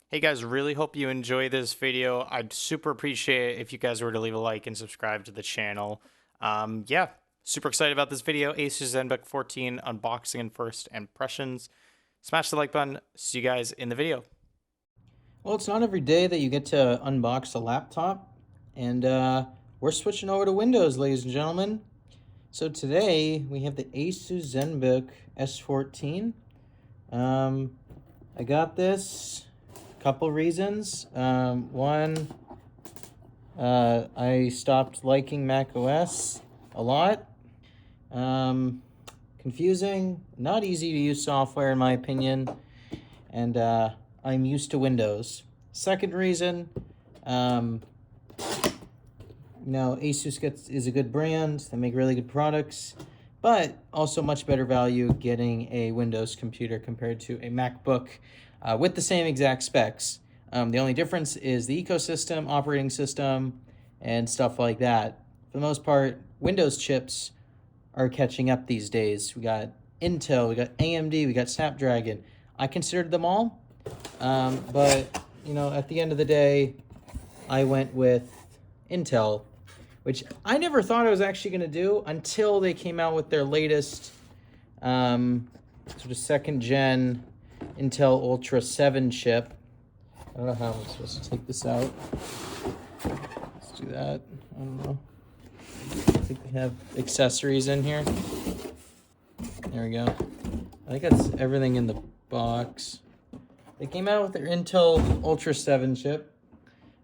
Hey guys, really hope you enjoy this video. I'd super appreciate it if you guys were to leave a like and subscribe to the channel. Yeah, super excited about this video. Asus ZenBook 14 unboxing and first impressions. Smash the like button. See you guys in the video. Well, it's not every day that you get to unbox a laptop, and we're switching over to Windows, ladies and gentlemen. So today we have the Asus ZenBook S14. Um, I got this a couple reasons. One, I stopped liking Mac OS a lot. Um, Confusing, not easy to use software in my opinion, and I'm used to Windows. Second reason, um, Asus is a good brand. They make really good products, but also much better value getting a Windows computer compared to a MacBook with the same exact specs. The only difference is the ecosystem, operating system, and stuff like that. For the most part, Windows chips are catching up these days. We got Intel, we got AMD, we got Snapdragon. I considered them all, but at the end of the day, I went with Intel, which I never thought I was actually going to do until they came out with their latest sort of second gen Intel Ultra 7 chip. I don't know how I'm supposed to take this out. Let's do that. I don't know. I think they have accessories in here. There we go. I think that's everything in the box. They came out with their Intel Ultra 7 chip,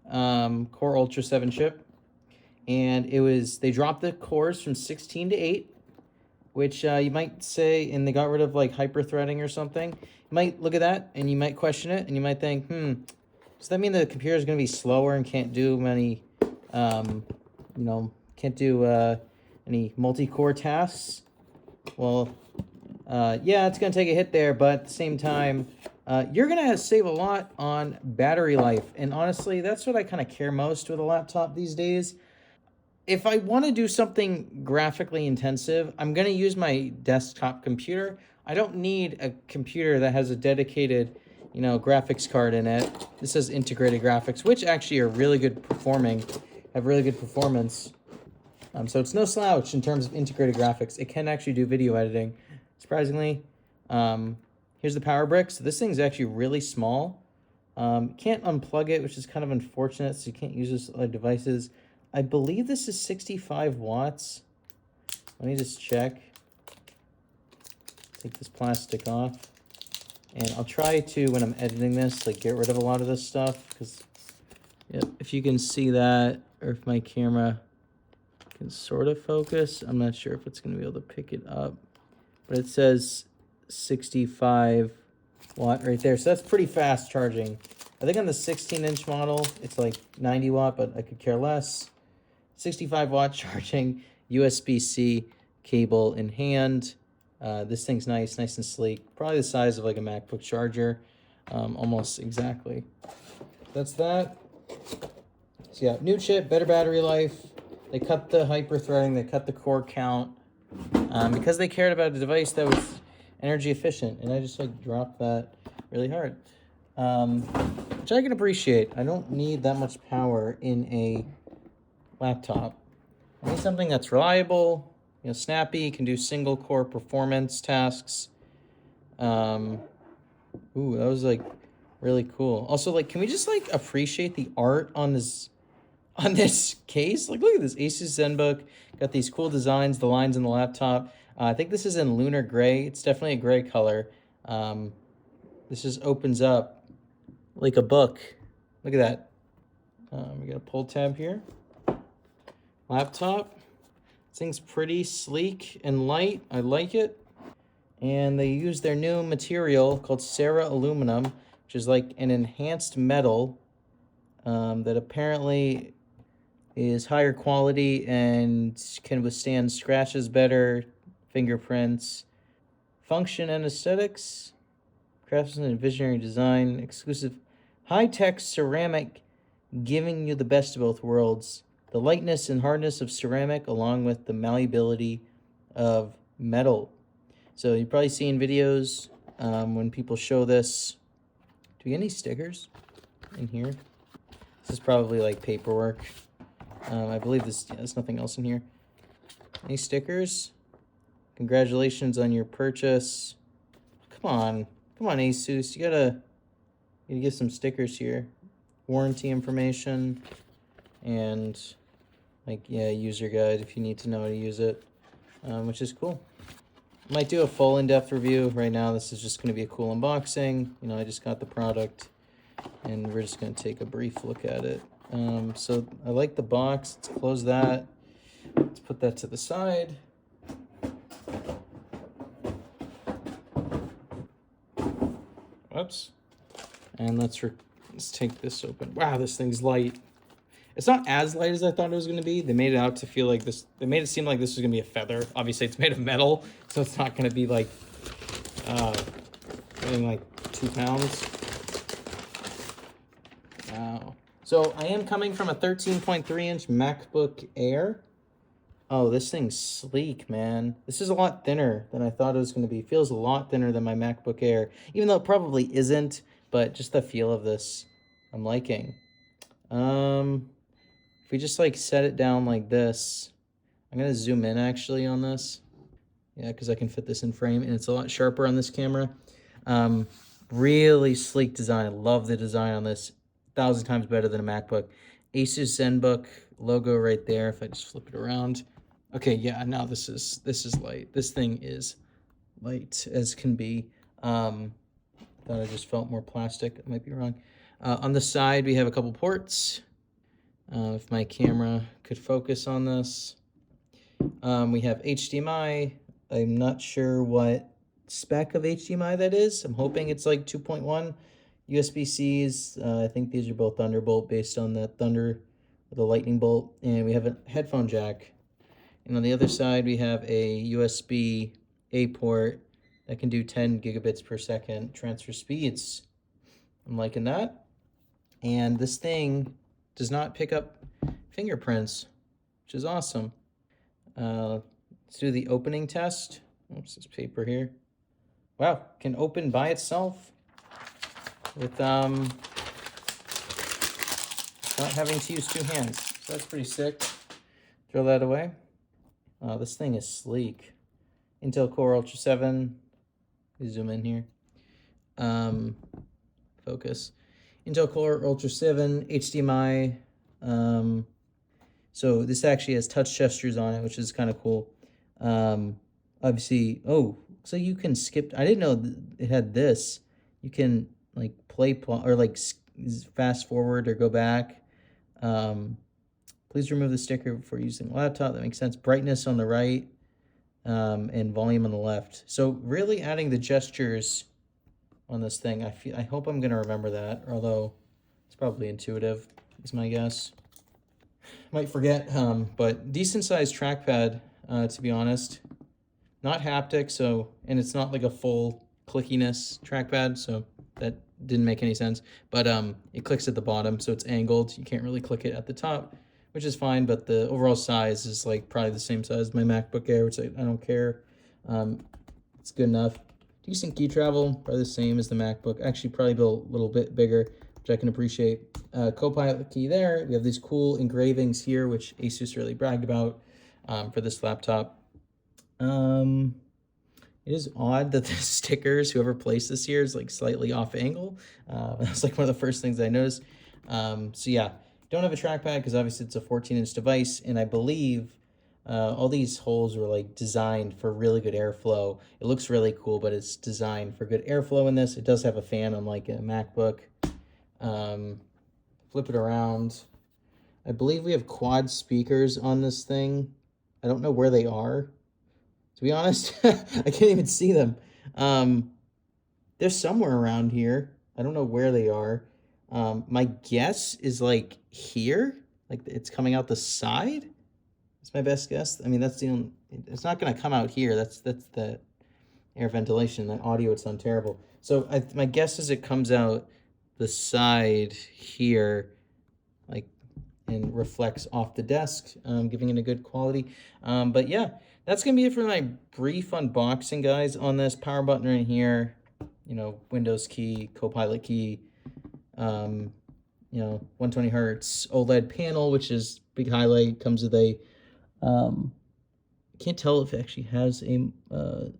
Core Ultra 7 chip, and they dropped the cores from 16 to 8, which you might say, and they got rid of like hyper-threading or something. You might look at that and you might question it, and you might think, does that mean the computer is going to be slower and can't do many, can't do any multi-core tasks? Well, yeah, it's going to take a hit there, but at the same time, you're going to save a lot on battery life. And honestly, that's what I kind of care most with a laptop these days. If I want to do something graphically intensive, I'm going to use my desktop computer. I don't need a computer that has a dedicated, graphics card in it. This has integrated graphics, which actually are really good performing, have really good performance. So it's no slouch in terms of integrated graphics. It can actually do video editing, surprisingly. Here's the power brick. So this thing's actually really small. Can't unplug it, which is kind of unfortunate, so you can't use this other devices. I believe this is 65 watts. Let me just check. Take this plastic off. And I'll try to, when I'm editing this, like get rid of a lot of this stuff. Because if you can see that, or if my camera can sort of focus, I'm not sure if it's going to be able to pick it up. But it says 65 watt right there. So that's pretty fast charging. I think on the 16-inch model, it's like 90 watt, but I could care less. 65 watt charging, USB-C cable in hand. This thing's nice and sleek. Probably the size of like a MacBook charger, almost exactly. That's that. So yeah, new chip, better battery life. They cut the hyper-threading, they cut the core count, because they cared about a device that was energy efficient, and I just like dropped that really hard, which I can appreciate. I don't need that much power in a laptop. I need something that's reliable, snappy, can do single core performance tasks. Ooh, that was like really cool. Also, like, can we just like appreciate the art on this case? Like, look at this Asus ZenBook. Got these cool designs, the lines in the laptop. I think this is in lunar gray. It's definitely a gray color. This just opens up like a book. Look at that. We got a pull tab here. Laptop. This thing's pretty sleek and light. I like it. And they use their new material called Cera Aluminum, which is like an enhanced metal that apparently is higher quality and can withstand scratches better, fingerprints. Function and aesthetics, craftsman and visionary design, exclusive high-tech ceramic, giving you the best of both worlds. The lightness and hardness of ceramic along with the malleability of metal. So you've probably seen videos when people show this. Do we get any stickers? in here. This is probably like paperwork. I believe there's nothing else in here. Any stickers? Congratulations on your purchase. Come on, Asus. You gotta get some stickers here. Warranty information and like, yeah, user guide if you need to know how to use it, which is cool. Might do a full in-depth review. Right now, this is just going to be a cool unboxing. You know, I just got the product, and we're just going to take a brief look at it. So I like the box. Let's close that. Let's put that to the side. Oops. And let's take this open. Wow, this thing's light. It's not as light as I thought it was going to be. They made it out to feel like this. They made it seem like this was going to be a feather. Obviously, it's made of metal, so it's not going to be like, weighing like 2 pounds. Wow. So I am coming from a 13.3-inch MacBook Air. Oh, this thing's sleek, man. This is a lot thinner than I thought it was going to be. It feels a lot thinner than my MacBook Air, even though it probably isn't, but just the feel of this, I'm liking. If we just like set it down like this, I'm going to zoom in actually on this. Yeah, because I can fit this in frame and it's a lot sharper on this camera. Really sleek design. I love the design on this. 1,000 times better than a MacBook. Asus ZenBook logo right there. If I just flip it around. Okay, yeah, now this is light. This thing is light as can be. Thought I just felt more plastic. I might be wrong. On the side, we have a couple ports. If my camera could focus on this. We have HDMI. I'm not sure what spec of HDMI that is. I'm hoping it's like 2.1. USB-Cs. I think these are both Thunderbolt based on the Thunder with a lightning bolt. And we have a headphone jack. And on the other side, we have a USB-A port that can do 10 gigabits per second transfer speeds. I'm liking that. And this thing does not pick up fingerprints, which is awesome. Let's do the opening test. Oops, this paper here. Wow, can open by itself with not having to use 2 hands. So that's pretty sick. Throw that away. This thing is sleek. Intel Core Ultra 7. We zoom in here. Focus. Intel Core Ultra 7, HDMI. So this actually has touch gestures on it, which is kind of cool. Obviously, oh, so you can skip. I didn't know it had this. You can like play or like fast forward or go back. Please remove the sticker before using the laptop. That makes sense. Brightness on the right, and volume on the left. So really adding the gestures on this thing. I hope I'm gonna remember that, although it's probably intuitive, is my guess. Might forget, but decent sized trackpad, to be honest. Not haptic, so, and it's not like a full clickiness trackpad, so that didn't make any sense. But it clicks at the bottom, so it's angled. You can't really click it at the top, which is fine, but the overall size is like probably the same size as my MacBook Air, which I don't care. It's good enough. Decent key travel, probably the same as the MacBook. Actually, probably built a little bit bigger, which I can appreciate. Copilot key there. We have these cool engravings here, which Asus really bragged about for this laptop. It is odd that the stickers, whoever placed this here, is like slightly off angle. That's like one of the first things I noticed. So yeah, don't have a trackpad because obviously it's a 14-inch device, and I believe all these holes were like designed for really good airflow. It looks really cool, but it's designed for good airflow in this. It does have a fan unlike a MacBook. Flip it around. I believe we have quad speakers on this thing. I don't know where they are, to be honest. I can't even see them. They're somewhere around here. I don't know where they are. My guess is like here, like it's coming out the side. That's my best guess. I mean, that's the only, it's not going to come out here. That's the air ventilation. The audio would sound terrible. So my guess is it comes out the side here, like, and reflects off the desk, giving it a good quality. But yeah, that's gonna be it for my brief unboxing, guys, on this. Power button right here, you know, Windows key, Copilot key, you know, 120 hertz OLED panel, which is big highlight. Comes with a can't tell if it actually has a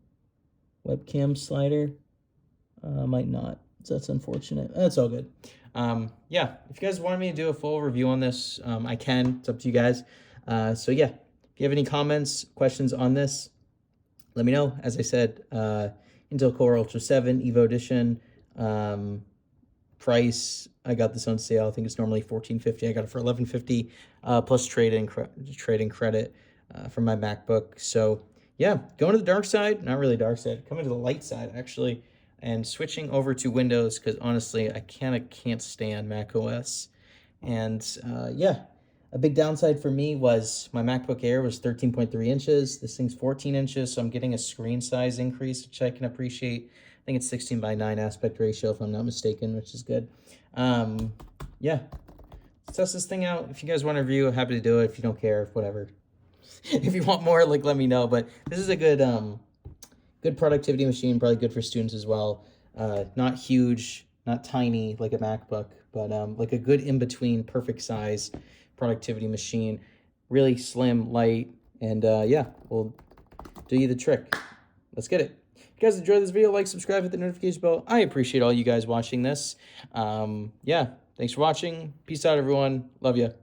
webcam slider. Might not. So that's unfortunate. That's all good. Yeah, if you guys want me to do a full review on this, I can. It's up to you guys. So yeah, if you have any comments, questions on this, let me know. As I said, Intel Core Ultra 7 Evo Edition. Price, I got this on sale. I think it's normally $14.50. I got it for $11.50 plus trade-in credit from my MacBook. So yeah, going to the dark side, not really dark side, coming to the light side actually, and switching over to Windows because honestly, I kind of can't stand Mac OS. And yeah, a big downside for me was my MacBook Air was 13.3 inches. This thing's 14 inches, so I'm getting a screen size increase, which I can appreciate. I think it's 16:9 aspect ratio, if I'm not mistaken, which is good. Yeah, let's test this thing out. If you guys want a review, I'm happy to do it. If you don't care, whatever. If you want more, like, let me know. But this is a good, good productivity machine, probably good for students as well. Not huge, not tiny like a MacBook, but like a good in-between, perfect size productivity machine. Really slim, light, and yeah, we'll do you the trick. Let's get it. If you guys enjoyed this video, like, subscribe, hit the notification bell. I appreciate all you guys watching this. Yeah, thanks for watching. Peace out, everyone. Love you.